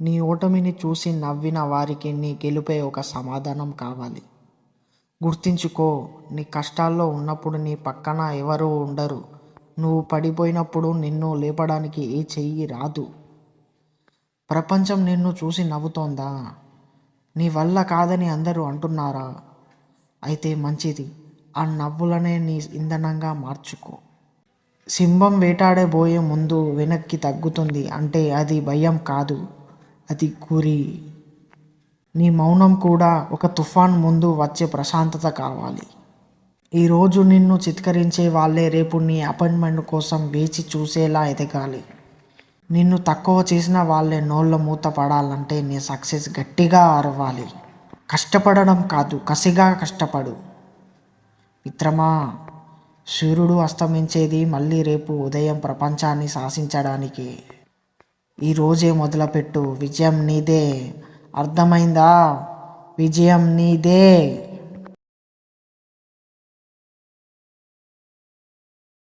నీ ఓటమిని చూసి నవ్విన వారికి నీ గెలుపే ఒక సమాధానం కావాలి. గుర్తుంచుకో, నీ కష్టాల్లో ఉన్నప్పుడు నీ పక్కన ఎవరూ ఉండరు. నువ్వు పడిపోయినప్పుడు నిన్ను లేపడానికి ఏ చెయ్యి రాదు. ప్రపంచం నిన్ను చూసి నవ్వుతోందా? నీ వల్ల కాదని అందరూ అంటున్నారా? అయితే మంచిది. ఆ నవ్వులనే నీ ఇంధనంగా మార్చుకో. సింహం వేటాడబోయే ముందు వెనక్కి తగ్గుతుంది అంటే అది భయం కాదు, అది గురి. నీ మౌనం కూడా ఒక తుఫాన్ ముందు వచ్చే ప్రశాంతత కావాలి. ఈరోజు నిన్ను చిత్కరించే వాళ్ళే రేపు నీ అపాయింట్మెంట్ కోసం వేచి చూసేలా ఎదగాలి. నిన్ను తక్కువ చేసిన వాళ్ళే నోళ్ళ మూత పడాలంటే నీ సక్సెస్ గట్టిగా అరవాలి. కష్టపడడం కాదు, కసిగా కష్టపడు మిత్రమా. సూర్యుడు అస్తమించేది మళ్ళీ రేపు ఉదయం ప్రపంచాన్ని శాసించడానికే. ఈరోజే మొదలుపెట్టు. విజయం నీదే. అర్థమైందా? విజయం నీదే.